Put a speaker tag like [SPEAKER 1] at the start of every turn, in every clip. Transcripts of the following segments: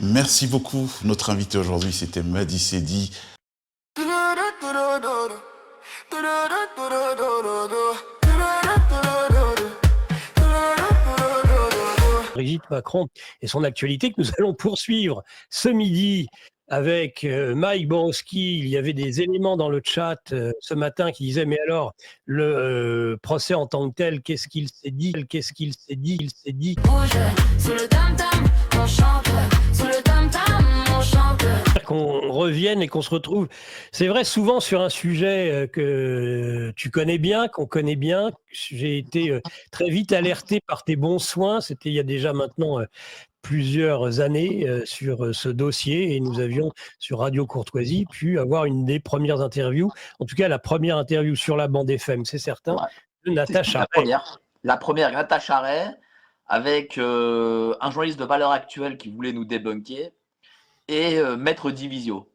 [SPEAKER 1] Merci beaucoup. Notre invité aujourd'hui, c'était Madi Seydi.
[SPEAKER 2] Brigitte Macron et son actualité que nous allons poursuivre ce midi avec Mike Borowski. Il y avait des éléments dans le chat ce matin qui disaient mais alors le procès en tant que tel, qu'est-ce qu'il s'est dit? Qu'est-ce qu'il s'est dit? Il s'est dit.
[SPEAKER 3] Bouge sous le tam-tam, on chante, sous le tam-tam, on chante.
[SPEAKER 2] Qu'on revienne et qu'on se retrouve, c'est vrai, souvent sur un sujet que tu connais bien, qu'on connaît bien. J'ai été très vite alerté par tes bons soins, c'était il y a déjà maintenant plusieurs années sur ce dossier, et nous avions sur Radio Courtoisie pu avoir une des premières interviews, en tout cas la première interview sur la bande FM, c'est certain, de Natacha Ray.
[SPEAKER 4] La première, Natacha Ray, avec un journaliste de Valeurs Actuelles qui voulait nous débunker, et Maître Divisio.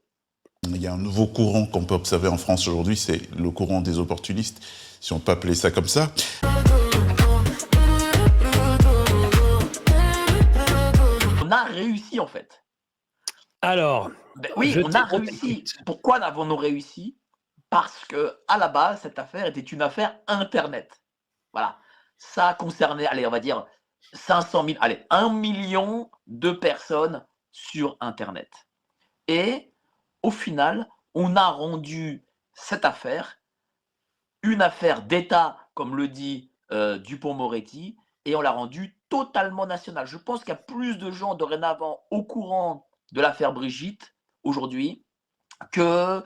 [SPEAKER 1] Il y a un nouveau courant qu'on peut observer en France aujourd'hui, c'est le courant des opportunistes, si on peut appeler ça comme ça.
[SPEAKER 4] On a réussi en fait.
[SPEAKER 2] Alors,
[SPEAKER 4] oui, on a réussi. Pourquoi avons-nous réussi? Parce que à la base, cette affaire était une affaire Internet. Voilà. Ça concernait, allez, on va dire 500 000, allez, 1 million de personnes sur Internet. Et au final, on a rendu cette affaire une affaire d'État, comme le dit Dupond-Moretti, et on l'a rendue totalement nationale. Je pense qu'il y a plus de gens dorénavant au courant de l'affaire Brigitte aujourd'hui que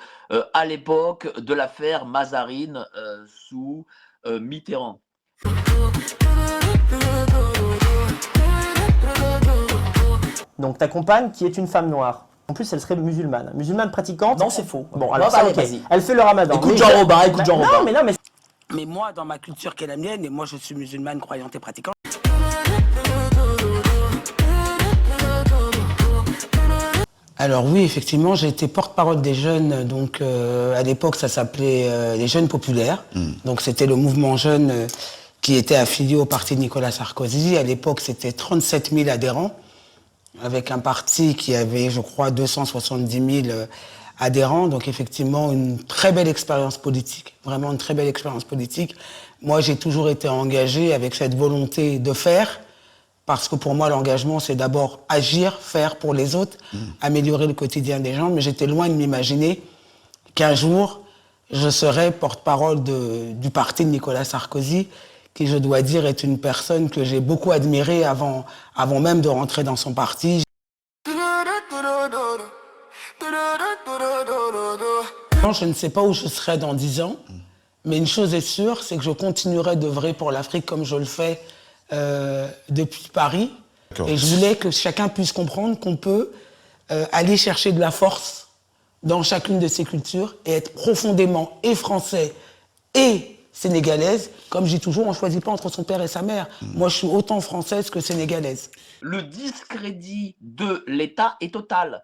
[SPEAKER 4] à l'époque de l'affaire Mazarine sous Mitterrand.
[SPEAKER 5] Donc ta compagne qui est une femme noire. En plus, elle serait musulmane. Musulmane pratiquante.
[SPEAKER 6] Non, c'est faux.
[SPEAKER 5] Bon, alors ça, ok. Elle fait le ramadan.
[SPEAKER 6] Écoute Jean Robin, écoute Jean Robin.
[SPEAKER 5] Non, mais
[SPEAKER 6] Mais moi, dans ma culture qui est la mienne, et moi je suis musulmane, croyante et pratiquante. Alors oui, effectivement, j'ai été porte-parole des jeunes. Donc à l'époque, ça s'appelait les Jeunes Populaires. Donc c'était le mouvement jeune qui était affilié au parti de Nicolas Sarkozy. À l'époque, c'était 37 000 adhérents, avec un parti qui avait, je crois, 270 000 adhérents. Donc effectivement, une très belle expérience politique, vraiment une très belle expérience politique. Moi, j'ai toujours été engagé avec cette volonté de faire, parce que pour moi, l'engagement, c'est d'abord agir, faire pour les autres, améliorer le quotidien des gens. Mais j'étais loin de m'imaginer qu'un jour, je serais porte-parole du parti de Nicolas Sarkozy, qui, je dois dire, est une personne que j'ai beaucoup admirée avant même de rentrer dans son parti. Je ne sais pas où je serai dans 10 ans, mais une chose est sûre, c'est que je continuerai d'œuvrer pour l'Afrique comme je le fais depuis Paris. Et je voulais que chacun puisse comprendre qu'on peut aller chercher de la force dans chacune de ces cultures et être profondément et français et sénégalaise. Comme je dis toujours, on ne choisit pas entre son père et sa mère. Moi, je suis autant française que sénégalaise.
[SPEAKER 4] Le discrédit de l'État est total.